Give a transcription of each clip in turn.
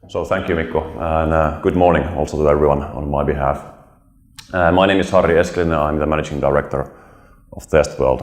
So thank you, Mikko, and good morning also to everyone on my behalf. My name is Harri Eskelinen. I'm the Managing Director of Test World.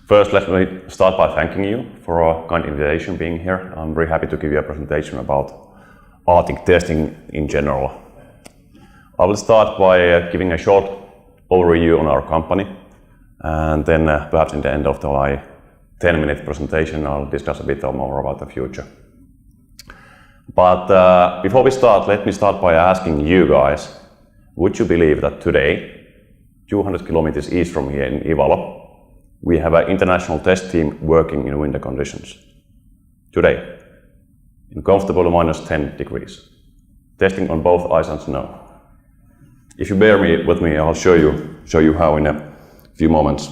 First, let me start by thanking you for a kind invitation being here. I'm very happy to give you a presentation about Arctic testing in general. I will start by giving a short overview on our company, and then perhaps in the end of my 10-minute presentation I'll discuss a bit more about the future. But before we start, let me start by asking you guys, would you believe that today, 200 kilometers east from here in Ivalo, we have an international test team working in winter conditions? Today, in comfortable -10 degrees, testing on both ice and snow. If you bear with me, I'll show you how in a few moments.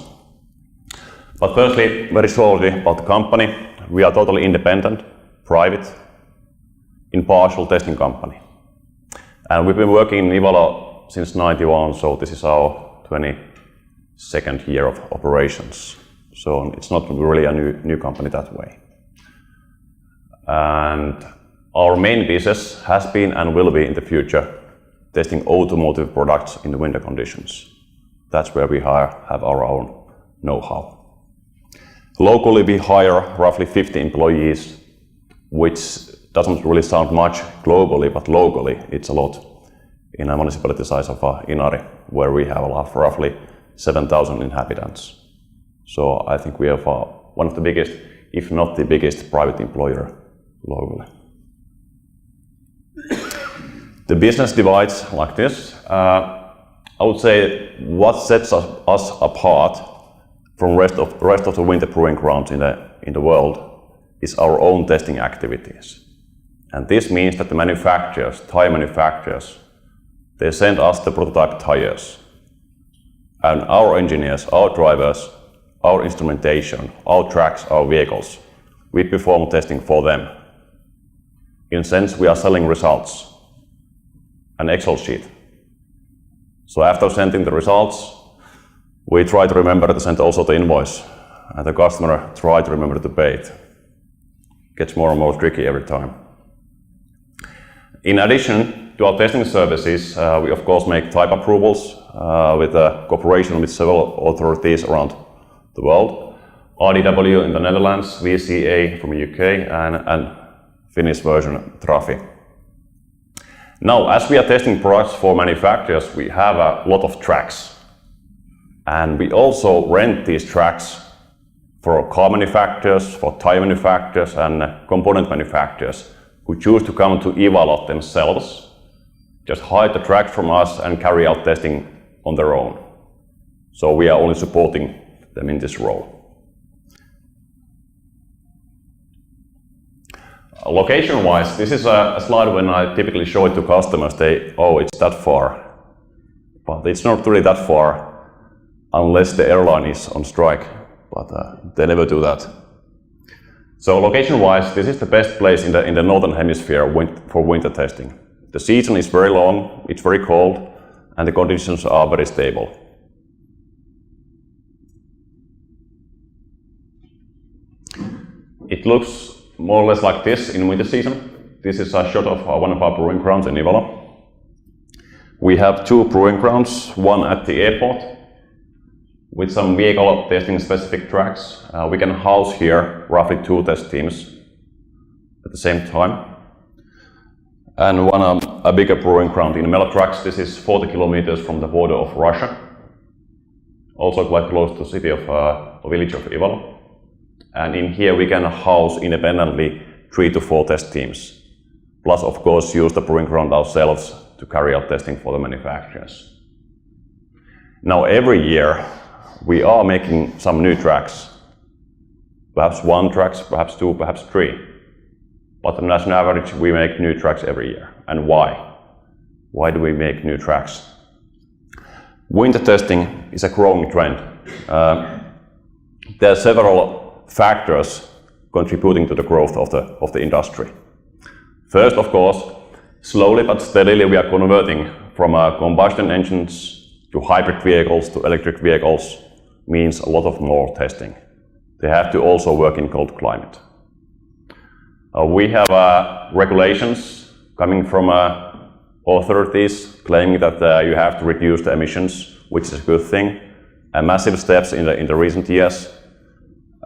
But firstly, very shortly about the company. We are totally independent, private, impartial testing company. And we've been working in Ivalo since '91, so this is our 22nd year of operations. So it's not really a new company that way. And our main business has been and will be in the future testing automotive products in the winter conditions. That's where we have our own know-how. Locally, we hire roughly 50 employees, which doesn't really sound much globally, but locally it's a lot in a municipality size of Inari, where we have roughly 7,000 inhabitants. So I think we are one of the biggest, if not the biggest, private employer globally. The business divides like this. I would say what sets us apart from rest of the winter proving grounds in the world is our own testing activities. And this means that the manufacturers, tire manufacturers, they send us the prototype tires. And our engineers, our drivers, our instrumentation, our tracks, our vehicles, we perform testing for them. In a sense, we are selling results, an Excel sheet. So after sending the results, we try to remember to send also the invoice, and the customer try to remember to pay it. Gets more and more tricky every time. In addition to our testing services, we of course make type approvals with cooperation with several authorities around the world. RDW in the Netherlands, VCA from the UK, and Finnish version Trafi. Now, as we are testing products for manufacturers, we have a lot of tracks. And we also rent these tracks for car manufacturers, for tire manufacturers, and component manufacturers who choose to come to Ivalo themselves, just hire the track from us and carry out testing on their own. So we are only supporting them in this role. Location-wise, this is a slide when I typically show it to customers, it's that far. But it's not really that far unless the airline is on strike, but they never do that. So location-wise, this is the best place in the northern hemisphere for winter testing. The season is very long, it's very cold, and the conditions are very stable. It looks more or less like this in winter season. This is a shot of one of our brewing grounds in Ivalo. We have two brewing grounds, one at the airport with some vehicle testing specific tracks. We can house here roughly 2 test teams at the same time. And a bigger brewing ground in Melatrax. This is 40 kilometers from the border of Russia. Also quite close to the city of village of Ivalo. And in here we can house independently 3 to 4 test teams. Plus of course use the brewing ground ourselves to carry out testing for the manufacturers. Now every year we are making some new tracks. Perhaps 1 track, perhaps 2, perhaps 3. But on an average we make new tracks every year. And why? Why do we make new tracks? Winter testing is a growing trend. There are several factors contributing to the growth of the industry. First, of course, slowly but steadily we are converting from combustion engines to hybrid vehicles to electric vehicles. Means a lot of more testing. They have to also work in cold climate. We have regulations coming from authorities claiming that you have to reduce the emissions, which is a good thing, and massive steps in the recent years.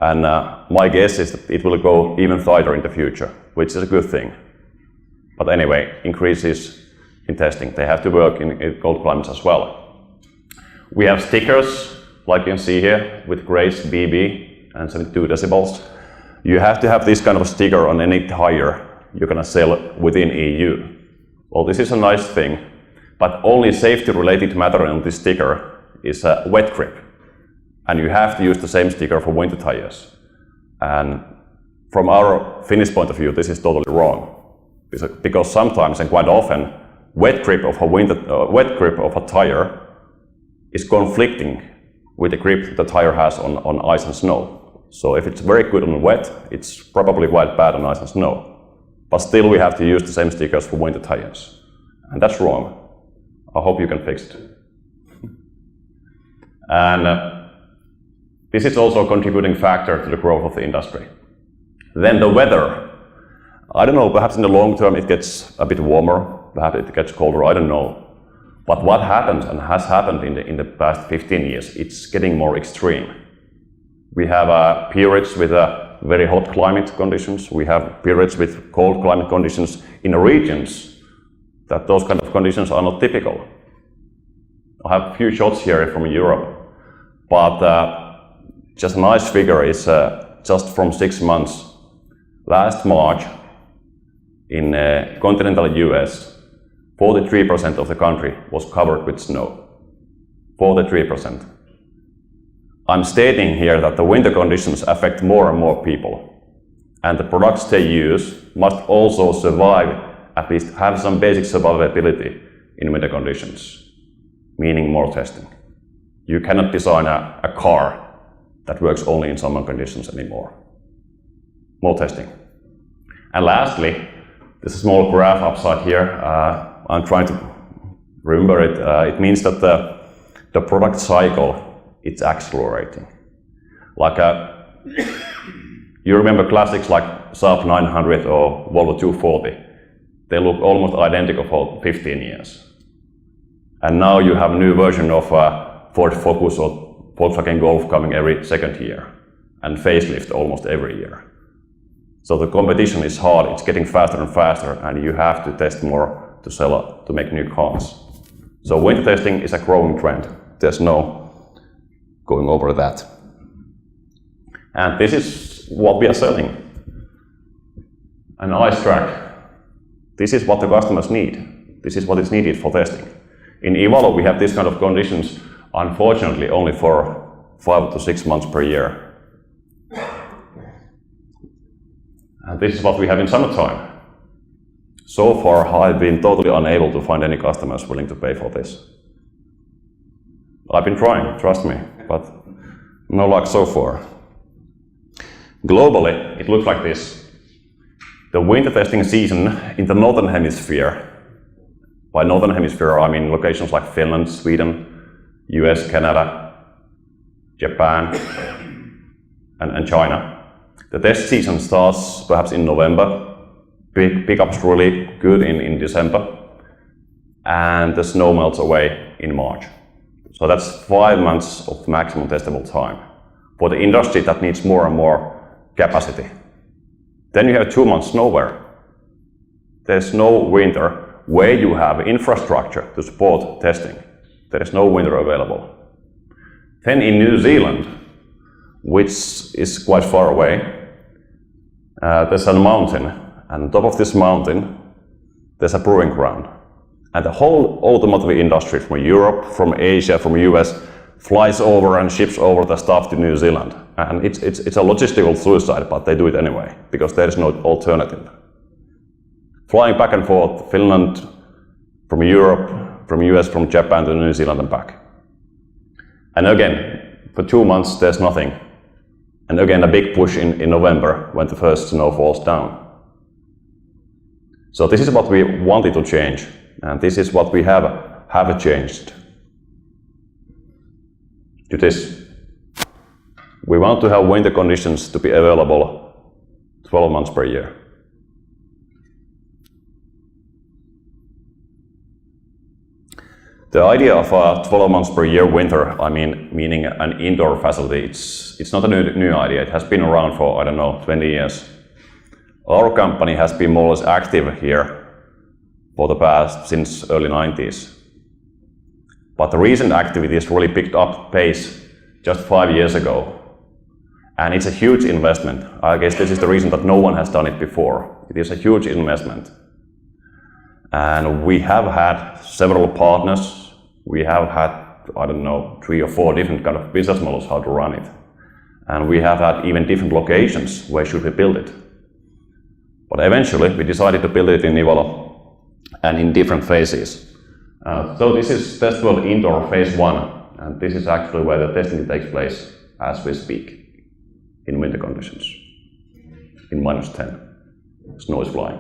And my guess is that it will go even tighter in the future, which is a good thing. But anyway, increases in testing. They have to work in cold climates as well. We have stickers, like you can see here, with Grace BB and 72 decibels. You have to have this kind of a sticker on any tire you're gonna sell within EU. Well, this is a nice thing, but only safety-related material on this sticker is a wet grip. And you have to use the same sticker for winter tires. And from our Finnish point of view, this is totally wrong. Because sometimes, and quite often, wet grip of a tire is conflicting with the grip the tire has on ice and snow. So if it's very good on wet, it's probably quite bad on ice and snow. But still we have to use the same stickers for winter tires. And that's wrong. I hope you can fix it. And this is also a contributing factor to the growth of the industry. Then the weather. I don't know, perhaps in the long term it gets a bit warmer, perhaps it gets colder, I don't know. But what happens and has happened in the past 15 years, it's getting more extreme. We have periods with very hot climate conditions. We have periods with cold climate conditions in regions that those kind of conditions are not typical. I have a few shots here from Europe, but just a nice figure is just from 6 months. Last March, in continental US, 43% of the country was covered with snow. 43%. I'm stating here that the winter conditions affect more and more people, and the products they use must also survive, at least have some basic survivability in winter conditions, meaning more testing. You cannot design a car that works only in summer conditions anymore. More testing. And lastly, this small graph upside here, I'm trying to remember it. It means that the product cycle, it's accelerating. Like you remember classics like Saab 900 or Volvo 240. They look almost identical for 15 years. And now you have a new version of Ford Focus or Volkswagen Golf coming every second year, and facelift almost every year. So the competition is hard, it's getting faster and faster, and you have to test more to make new cars. So winter testing is a growing trend. There's no going over that. And this is what we are selling. An ice track. This is what the customers need. This is what is needed for testing. In Ivalo we have these kind of conditions, unfortunately only for 5 to 6 months per year. And this is what we have in summertime. So far I've been totally unable to find any customers willing to pay for this. I've been trying, trust me, but no luck so far. Globally, it looks like this. The winter testing season in the Northern Hemisphere, by Northern Hemisphere I mean locations like Finland, Sweden, US, Canada, Japan, and China. The test season starts perhaps in November. Pickup's really good in December, and the snow melts away in March. So that's 5 months of maximum testable time. For the industry that needs more and more capacity. Then you have 2 months nowhere. There's no winter where you have infrastructure to support testing. There is no winter available. Then in New Zealand, which is quite far away, there's a mountain, and on top of this mountain there's a proving ground. And the whole automotive industry from Europe, from Asia, from US flies over and ships over the stuff to New Zealand. And it's a logistical suicide, but they do it anyway, because there is no alternative. Flying back and forth, Finland, from Europe, from US, from Japan to New Zealand and back. And again, for 2 months there's nothing. And again a big push in November when the first snow falls down. So this is what we wanted to change, and this is what we have changed. To this. We want to have winter conditions to be available 12 months per year. The idea of a 12 months per year winter, meaning an indoor facility, it's not a new idea. It has been around for, 20 years. Our company has been more or less active here for the past, since early 90s. But the recent activities really picked up pace just 5 years ago. And it's a huge investment. I guess this is the reason that no one has done it before. It is a huge investment. And we have had several partners. We have had, 3 or 4 different kind of business models how to run it. And we have had even different locations where should we build it. But eventually we decided to build it in Nivalo and in different phases. So this is test well indoor phase 1, and this is actually where the testing takes place as we speak, in winter conditions, in -10. Snow is flying.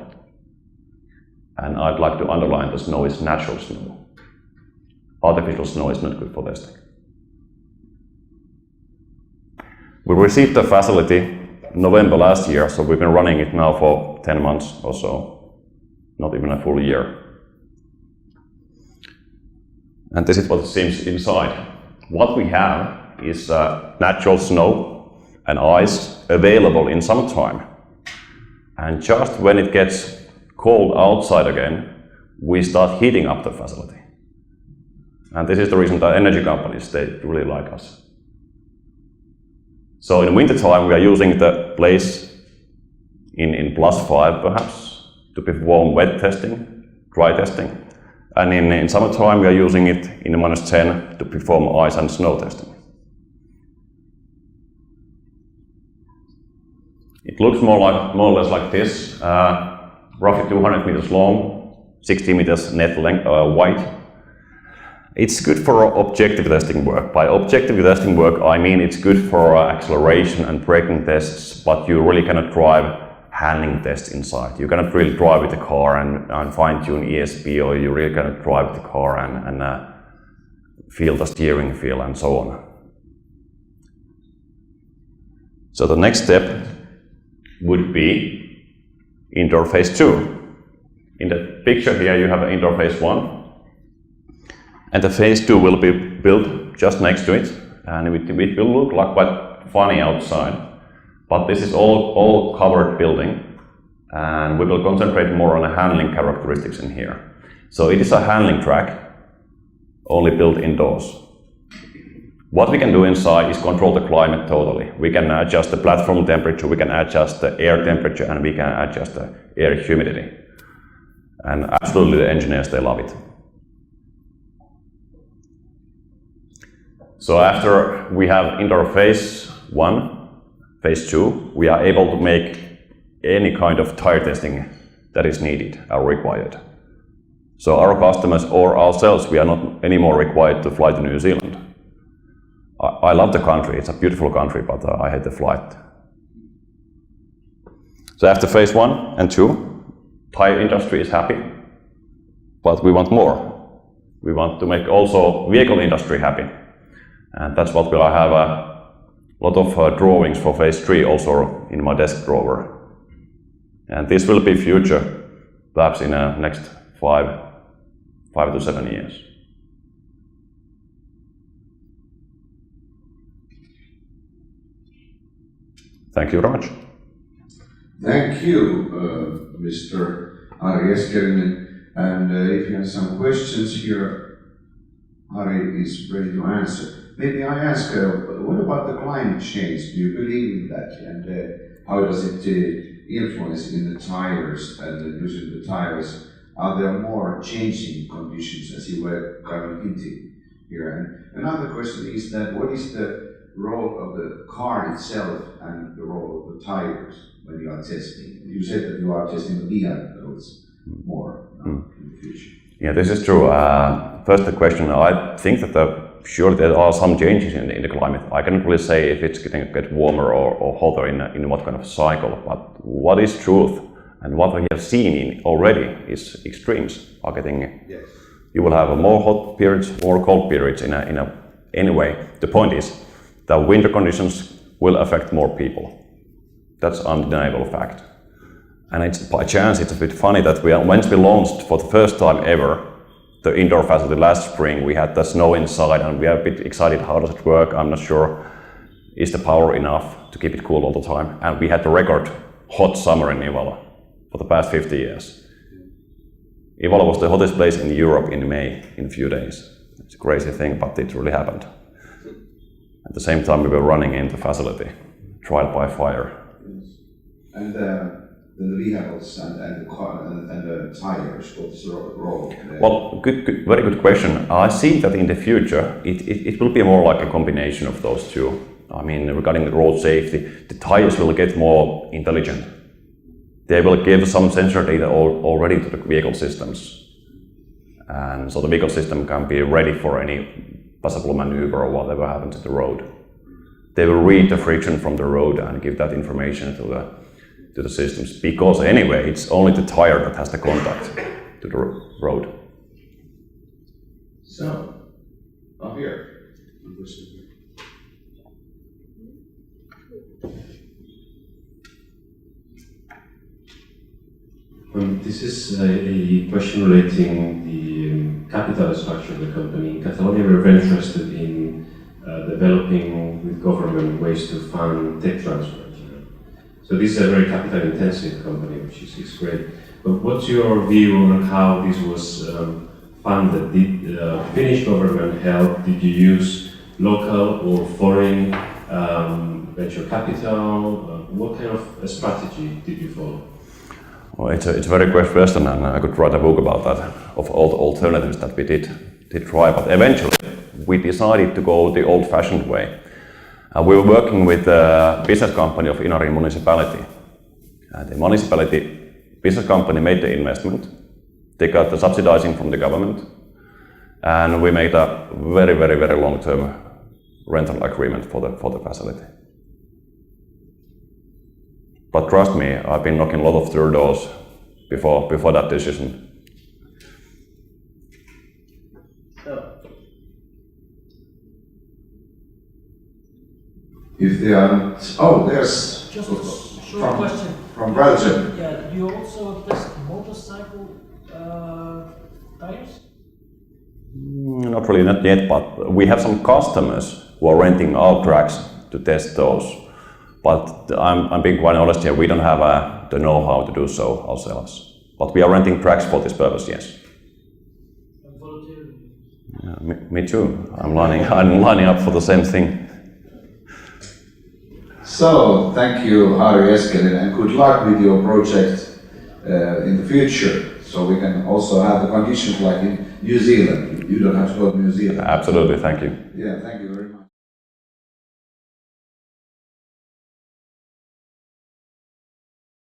And I'd like to underline the snow is natural snow. Artificial snow is not good for testing. We received the facility November last year, so we've been running it now for 10 months or so, not even a full year. And this is what it seems inside. What we have is natural snow and ice available in summertime. And just when it gets cold outside again, we start heating up the facility. And this is the reason that energy companies, they really like us. So in wintertime, we are using the place in +5 perhaps to perform wet testing, dry testing. And in summertime, we are using it in -10 to perform ice and snow testing. It looks more or less like this, roughly 200 meters long, 60 meters net length, wide. It's good for objective testing work. By objective testing work, I mean it's good for acceleration and braking tests, but you really cannot drive handling tests inside. You cannot really drive with the car and fine-tune ESP, or you really cannot drive with the car and feel the steering feel and so on. So the next step would be indoor phase 2. In the picture here you have indoor phase 1, and the phase 2 will be built just next to it, and it will look like quite funny outside. But this is all covered building, and we will concentrate more on the handling characteristics in here. So it is a handling track, only built indoors. What we can do inside is control the climate totally. We can adjust the platform temperature, we can adjust the air temperature, and we can adjust the air humidity. And absolutely the engineers, they love it. So after we have indoor phase 1, phase 2, we are able to make any kind of tire testing that is needed or required. So our customers or ourselves, we are not anymore required to fly to New Zealand. I love the country, it's a beautiful country, but I hate the flight. So after phase 1 and 2, tire industry is happy, but we want more. We want to make also vehicle industry happy. And that's what we'll have a lot of drawings for phase 3 also in my desk drawer. And this will be future, perhaps in the next 5 to 7 years. Thank you very much. Thank you, Mr. Harri Eskelinen. And if you have some questions here, Harri is ready to answer. Maybe I ask, what about the climate change? Do you believe in that? And how does it influence in the tires and using the tires? Are there more changing conditions, as you were kind of hinting here? And another question is that what is the role of the car itself and the role of the tires when you are testing? You said that you are testing the vehicles more in the future. Yeah, this is true. First the question, I think that sure there are some changes in the climate. I cannot really say if it's going to get warmer or hotter in what kind of cycle, but what is truth and what we have seen already is extremes are getting. Yes. You will have more hot periods, more cold periods anyway. The point is that winter conditions will affect more people. That's an undeniable fact. And it's by chance, it's a bit funny that once we launched for the first time ever the indoor facility last spring. We had the snow inside and we are a bit excited, how does it work? I'm not sure, is the power enough to keep it cool all the time? And we had the record hot summer in Ivala for the past 50 years. Ivala was the hottest place in Europe in May in a few days. It's a crazy thing, but it really happened. At the same time, we were running in the facility, trial by fire. Yes. And the vehicles and the car and the tires, what's the role? Well, very good question. I see that in the future, it will be more like a combination of those two. I mean, regarding the road safety, the tires will get more intelligent. They will give some sensor data already to the vehicle systems. And so the vehicle system can be ready for any possible maneuver or whatever happens to the road. They will read the friction from the road and give that information to the systems, because anyway, it's only the tire that has the contact to the road. So, up here. This is a question relating the capital structure of the company. In Catalonia, we're very interested in developing with government ways to fund tech transfer. So this is a very capital-intensive company, which is great. But what's your view on how this was funded? Did the Finnish government help? Did you use local or foreign venture capital? What kind of a strategy did you follow? Well, it's a very great question, and I could write a book about that, of all the alternatives that we did try, but eventually we decided to go the old-fashioned way. We were working with a business company of Inari municipality. The municipality business company made the investment. They got the subsidizing from the government, and we made a very long-term rental agreement for the facility. But trust me, I've been knocking a lot of their doors before that decision. If they are not, oh, there's just a short question. From Belgium. Yeah, you also test motorcycle tires? Not really, not yet, but we have some customers who are renting our tracks to test those. But I'm being quite honest here, we don't have the know-how to do so ourselves. But we are renting tracks for this purpose, yes. And volunteering? Yeah, me too. I'm lining up for the same thing. So, thank you, Harri Eskelinen, and good luck with your project in the future. So we can also have the conditions like in New Zealand. You don't have to go to New Zealand. Absolutely, thank you. Yeah, thank you very much.